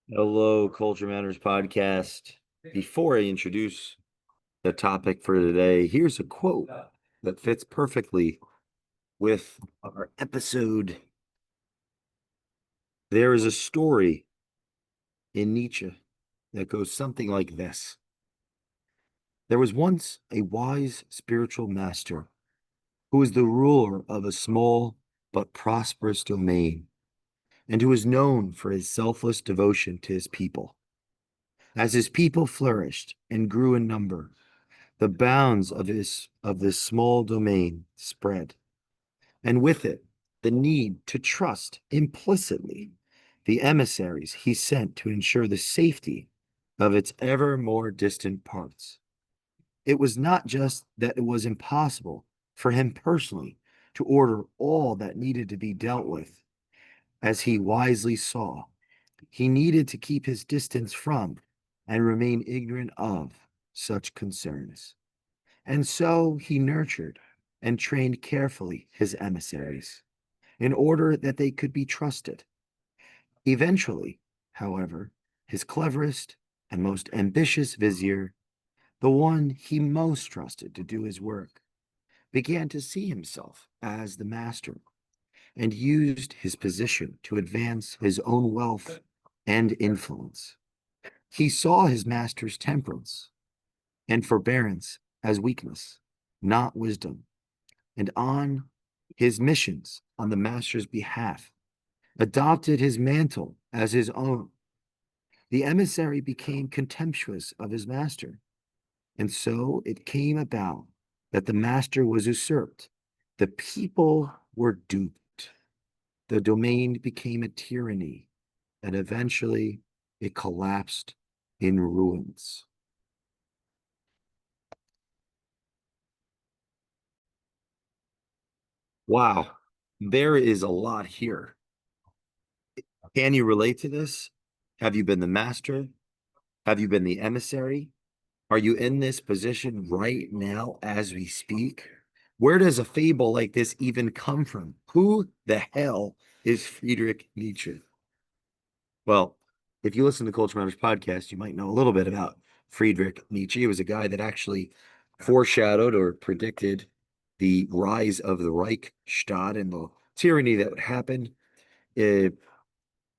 Hello, Culture Matters podcast. Before I introduce the topic for today, here's a quote that fits perfectly with our episode. There is a story in Nietzsche that goes something like this. There was once a wise spiritual master who was the ruler of a small but prosperous domain and who was known for his selfless devotion to his people. As his people flourished and grew in number, the bounds of this small domain spread, and with it the need to trust implicitly the emissaries he sent to ensure the safety of its ever more distant parts. It was not just that it was impossible for him personally to order all that needed to be dealt with, as he wisely saw. He needed to keep his distance from and remain ignorant of such concerns. And so he nurtured and trained carefully his emissaries in order that they could be trusted. Eventually, however, his cleverest and most ambitious vizier, the one he most trusted to do his work, began to see himself as the master and used his position to advance his own wealth and influence. He saw his master's temperance and forbearance as weakness, not wisdom, and on his missions on the master's behalf, adopted his mantle as his own. The emissary became contemptuous of his master, and so it came about that the master was usurped. The people were duped. The domain became a tyranny, and eventually it collapsed in ruins. Wow, there is a lot here. Can you relate to this? Have you been the master? Have you been the emissary? Are you in this position right now as we speak? Where does a fable like this even come from? Who the hell is Friedrich Nietzsche? Well, if you listen to Culture Matters podcast, you might know a little bit about Friedrich Nietzsche. He was a guy that actually foreshadowed or predicted the rise of the Reichstag and the tyranny that would happen uh,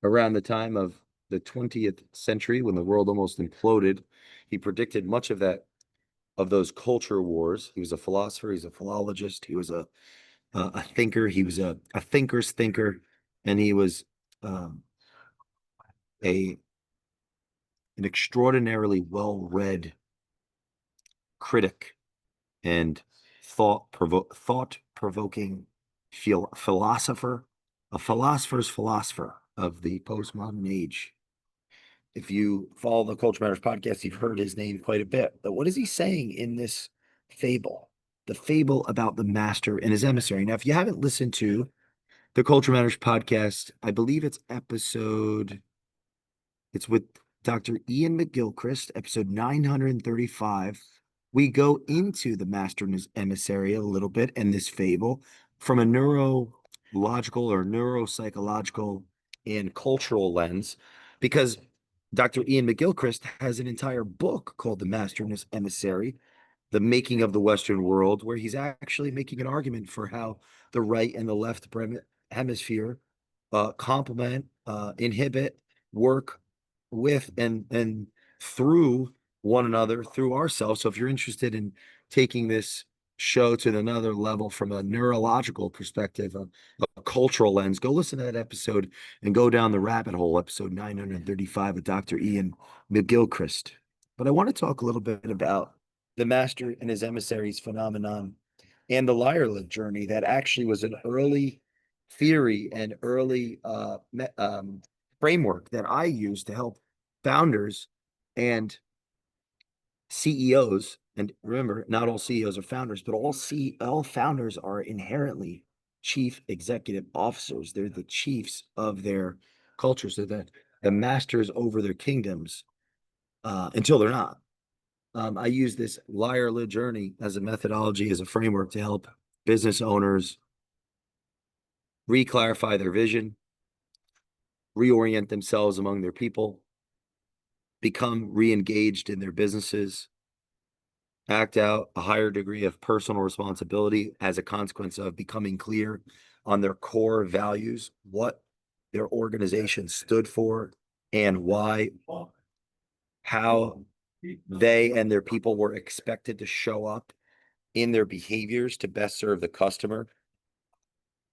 around the time of the 20th century when the world almost imploded. He predicted much of that, of those culture wars. He was a philosopher, he's a philologist, he was a thinker, he was a thinker's thinker, and he was um, a an extraordinarily well-read critic and thought-provoking philosopher, a philosopher's philosopher of the postmodern age. If you follow the Culture Matters podcast, you've heard his name quite a bit. But what is he saying in this fable? The fable about the master and his emissary. Now, if you haven't listened to the Culture Matters podcast, I believe it's with Dr. Ian McGilchrist, episode 935. We go into the master and his emissary a little bit and this fable from a neurological or neuropsychological and cultural lens, because Dr. Ian McGilchrist has an entire book called The Master and His Emissary, The Making of the Western World, where he's actually making an argument for how the right and the left hemisphere complement, inhibit, work with, and through one another, through ourselves. So if you're interested in taking this show to another level from a neurological perspective, a cultural lens, go listen to that episode and go down the rabbit hole, episode 935 with Dr. Ian McGilchrist. But I want to talk a little bit about the master and his emissaries phenomenon and the Lyreland journey that actually was an early theory and early framework that I use to help founders and CEOs. And remember, not all CEOs are founders, but all founders are inherently chief executive officers. They're the chiefs of their cultures. They're the masters over their kingdoms until they're not. I use this Lyre journey as a methodology, as a framework to help business owners re-clarify their vision, reorient themselves among their people, become re-engaged in their businesses, act out a higher degree of personal responsibility as a consequence of becoming clear on their core values, what their organization stood for, and why, how they and their people were expected to show up in their behaviors to best serve the customer.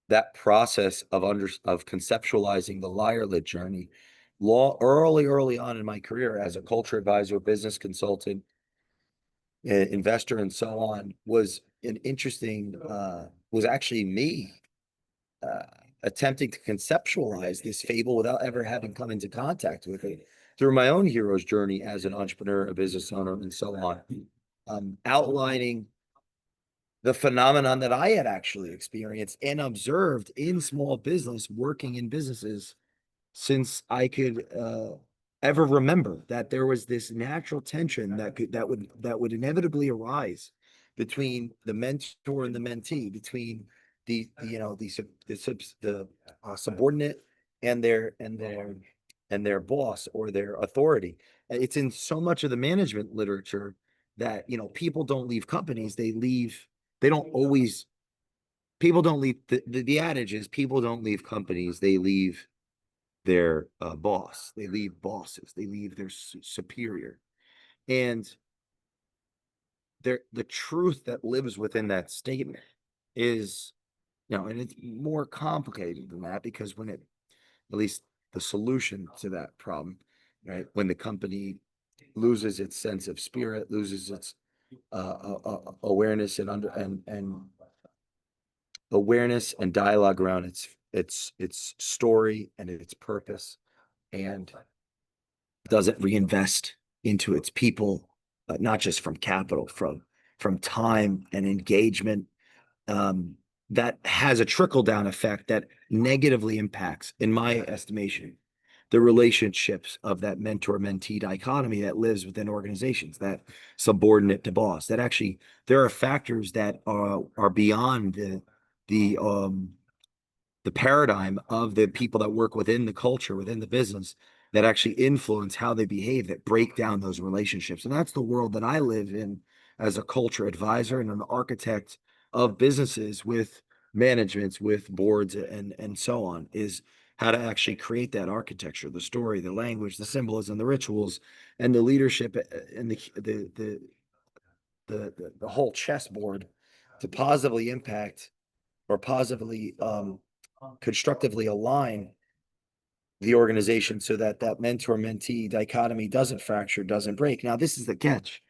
That process of conceptualizing the liar-led journey, early on in my career as a culture advisor, business consultant, investor, and so on, was an interesting, was actually me uh, attempting to conceptualize this fable without ever having come into contact with it through my own hero's journey as an entrepreneur, a business owner, and so on, outlining the phenomenon that I had actually experienced and observed in small business, working in businesses since I could ever remember, that there was this natural tension that would inevitably arise between the mentor and the mentee, between the subordinate and their boss or their authority. It's in so much of the management literature that people don't leave companies; they don't always. People don't leave. The adage is people don't leave companies; they leave their boss. They leave bosses. They leave their superior. And the truth that lives within that statement is, and it's more complicated than that, because at least the solution to that problem, right? When the company loses its sense of spirit, loses its awareness and awareness and dialogue around its story and its purpose, and doesn't reinvest into its people, not just from capital, from time and engagement, that has a trickle down effect that negatively impacts, in my estimation, the relationships of that mentor mentee dichotomy that lives within organizations, that subordinate to boss. That actually, there are factors that are beyond the paradigm of the people that work within the culture, within the business, that actually influence how they behave, that break down those relationships. And that's the world that I live in as a culture advisor and an architect of businesses, with managements, with boards, and so on, is how to actually create that architecture, the story, the language, the symbolism, the rituals, and the leadership, and the whole chessboard, to positively impact, or positively constructively align the organization, so that that mentor mentee dichotomy doesn't fracture, doesn't break. Now, this is the catch.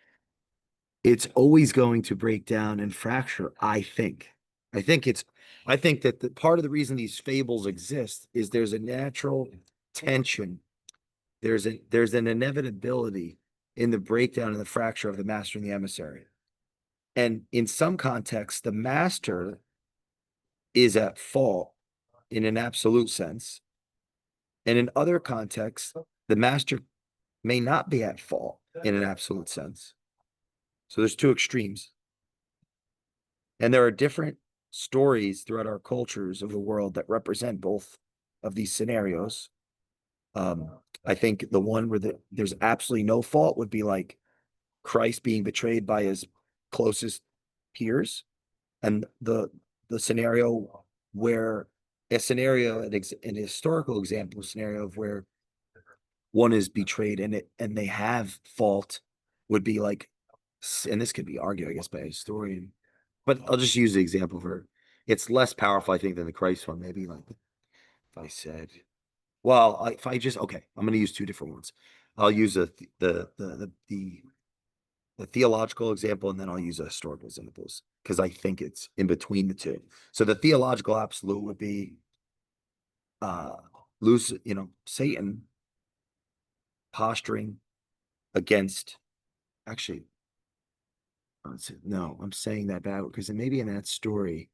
It's always going to break down and fracture, I think. I think that the part of the reason these fables exist is there's a natural tension. There's an inevitability in the breakdown and the fracture of the master and the emissary. And in some contexts, the master is at fault in an absolute sense. And in other contexts, the master may not be at fault in an absolute sense. So there's two extremes. And there are different stories throughout our cultures of the world that represent both of these scenarios. I think the one where there's absolutely no fault would be like Christ being betrayed by his closest peers, and the scenario where an historical example scenario of where one is betrayed and they have fault would be like, and this could be argued, I guess, by a historian, but I'll just use the example for it's less powerful, I think, than the Christ one. Maybe like if I said, well, if I just okay, I'm going to use two different ones. I'll use the theological example, and then I'll use a historical example, because I think it's in between the two. So the theological absolute would be Satan posturing against, actually, no, I'm saying that bad, because maybe in that story,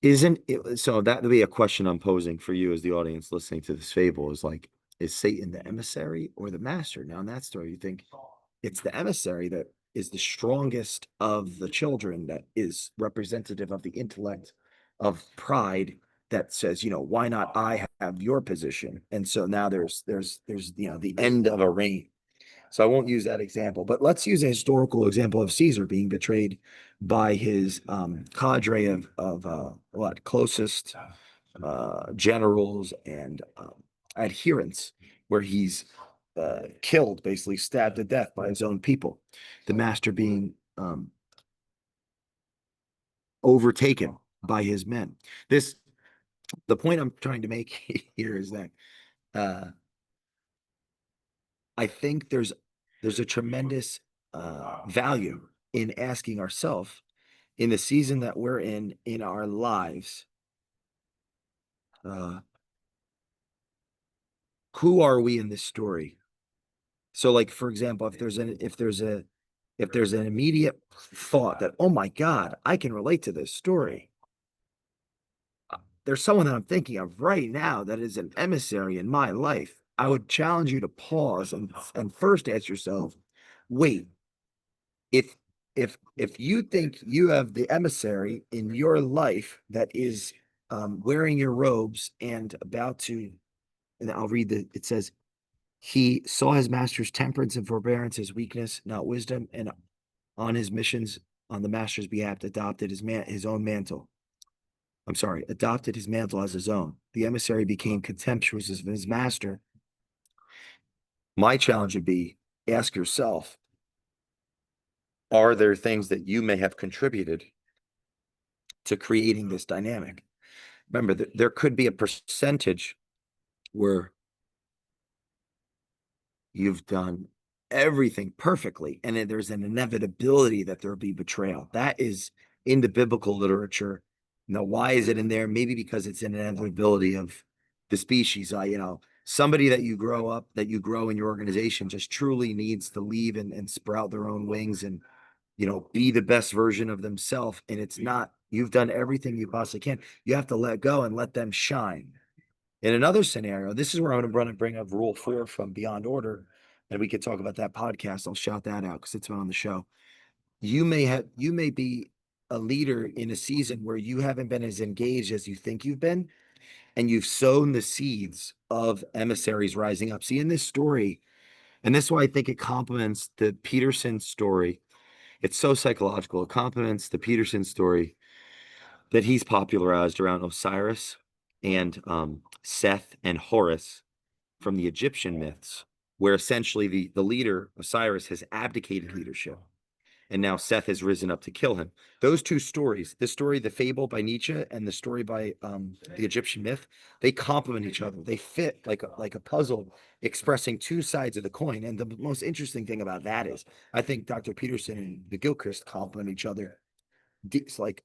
isn't it? So that would be a question I'm posing for you as the audience listening to this fable, is like, is Satan the emissary or the master? Now, in that story, you think it's the emissary that is the strongest of the children, that is representative of the intellect of pride, that says, why not I have your position. And so now there's the end of a reign. So I won't use that example, but let's use a historical example of Caesar being betrayed by his cadre of what closest generals and adherents, where he's killed, basically stabbed to death by his own people. The master being overtaken by his men. The point I'm trying to make here is that I think there's a tremendous value in asking ourselves in the season that we're in our lives, who are we in this story? So, like for example, if there's an immediate thought that, oh my God, I can relate to this story. There's someone that I'm thinking of right now that is an emissary in my life. I would challenge you to pause and first ask yourself, wait, if if you think you have the emissary in your life that is wearing your robes and about to, and I'll read it says, he saw his master's temperance and forbearance, his weakness, not wisdom, and on his missions on the master's behalf adopted his own mantle. I'm sorry, adopted his mantle as his own. The emissary became contemptuous of his master. My challenge would be ask yourself, are there things that you may have contributed to creating this dynamic? Remember, there could be a percentage where you've done everything perfectly, and then there's an inevitability that there'll be betrayal. That is in the biblical literature. Now, why is it in there? Maybe because it's an inevitability of the species. Somebody that you grow in your organization just truly needs to leave and sprout their own wings and be the best version of themselves. And it's not, you've done everything you possibly can. You have to let go and let them shine. In another scenario, this is where I'm going to bring up Rule 4 from Beyond Order, and we could talk about that podcast. I'll shout that out because it's been on the show. You may be a leader in a season where you haven't been as engaged as you think you've been, and you've sown the seeds of emissaries rising up. See, in this story, and this is why I think it complements the Peterson story. It's so psychological. It complements the Peterson story that he's popularized around Osiris and Seth and Horus from the Egyptian myths, where essentially the leader, Osiris, has abdicated leadership. And now Seth has risen up to kill him. Those two stories, the story, the fable by Nietzsche and the story by the Egyptian myth, they complement each other. They fit like a puzzle expressing two sides of the coin. And the most interesting thing about that is I think Dr. Peterson and the Gilchrist complement each other. It's like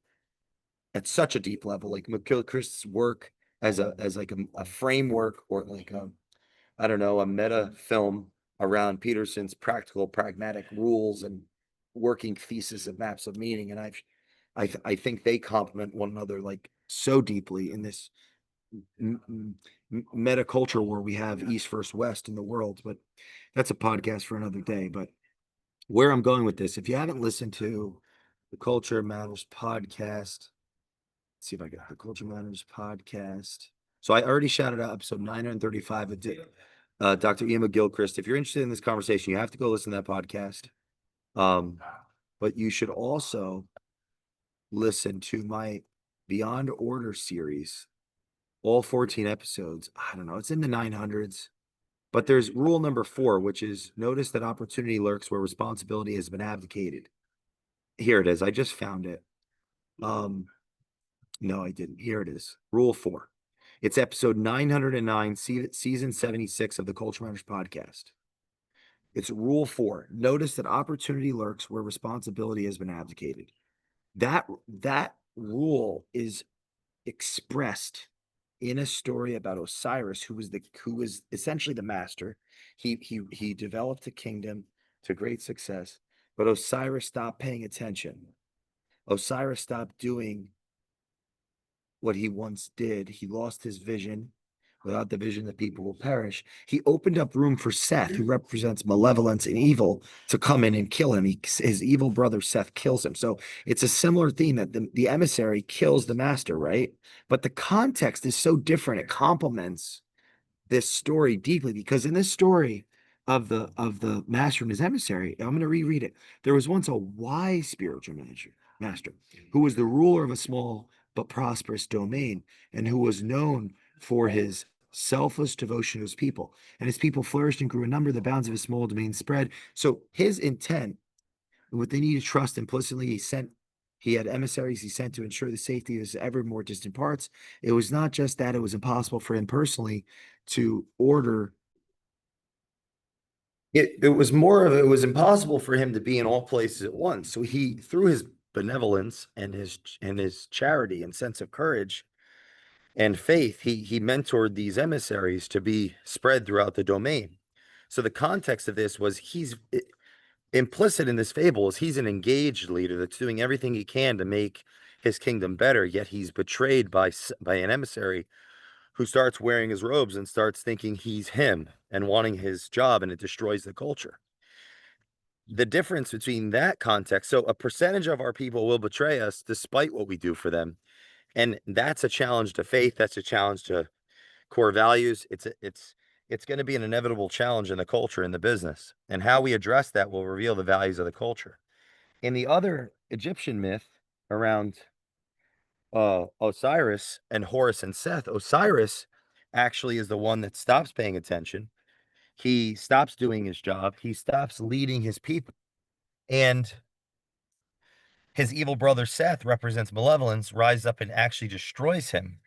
at such a deep level, like McGilchrist's work as a framework or like I don't know, a meta film around Peterson's practical, pragmatic rules and working thesis of maps of meaning. And I think they complement one another like so deeply in this meta culture where we have East versus West in the world. But that's a podcast for another day. But where I'm going with this, if you haven't listened to the Culture Matters podcast, let's see if I got the Culture Matters podcast. So I already shouted out episode 935 of Dr. Ian McGilchrist. If you're interested in this conversation, you have to go listen to that podcast. But you should also listen to my Beyond Order series, all 14 episodes. I don't know, it's in the 900s. But there's rule number 4, which is notice that opportunity lurks where responsibility has been abdicated. Here it is. I just found it. No, I didn't. Here it is. Rule 4. It's episode 909, season 76 of the Culture Matters podcast. It's rule 4. Notice that opportunity lurks where responsibility has been abdicated. That rule is expressed in a story about Osiris, who was essentially the master. He developed a kingdom to great success, but Osiris stopped paying attention. Osiris stopped doing what he once did. He lost his vision. Without the vision, the people will perish. He opened up room for Seth, who represents malevolence and evil, to come in and kill him. His evil brother Seth kills him. So it's a similar theme that the emissary kills the master, right? But the context is so different. It complements this story deeply, because in this story of the master and his emissary, I'm going to reread it. There was once a wise spiritual master who was the ruler of a small but prosperous domain, and who was known for his selfless devotion to his people. And his people flourished and grew in number. The bounds of his small domain spread. So his intent, what they needed trust implicitly, he had emissaries he sent to ensure the safety of his ever more distant parts. It was not just that it was impossible for him personally to order. It was more of, it was impossible for him to be in all places at once. So he, through his benevolence and his charity and sense of courage and faith, he mentored these emissaries to be spread throughout the domain. So the context of this was, implicit in this fable is he's an engaged leader that's doing everything he can to make his kingdom better, yet he's betrayed by an emissary who starts wearing his robes and starts thinking he's him and wanting his job, and it destroys the culture. The difference between that context, so a percentage of our people will betray us despite what we do for them, and that's a challenge to faith, that's a challenge to core values. It's going to be an inevitable challenge in the culture, in the business, and how we address that will reveal the values of the culture. In the other Egyptian myth around Osiris and Horus and Seth, Osiris actually is the one that stops paying attention. He stops doing his job. He stops leading his people. And his evil brother Seth represents malevolence, rises up and actually destroys him.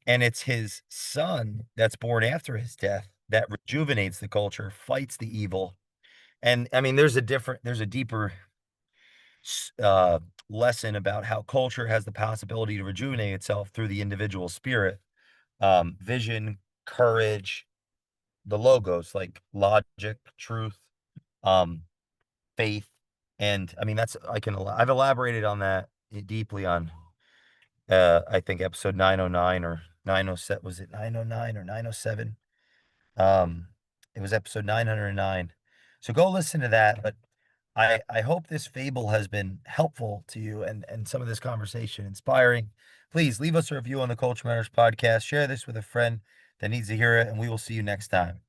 And it's his son that's born after his death that rejuvenates the culture, fights the evil. And I mean, there's a deeper uh, lesson about how culture has the possibility to rejuvenate itself through the individual spirit, vision, courage, the logos like logic, truth, um, faith, and I mean I've elaborated on that deeply on I think episode 909 or 907, was it 909 or 907? It was episode 909. So go listen to that. But I hope this fable has been helpful to you, and some of this conversation inspiring. Please leave us a review on the Culture Matters podcast. Share this with a friend that needs to hear it, and we will see you next time.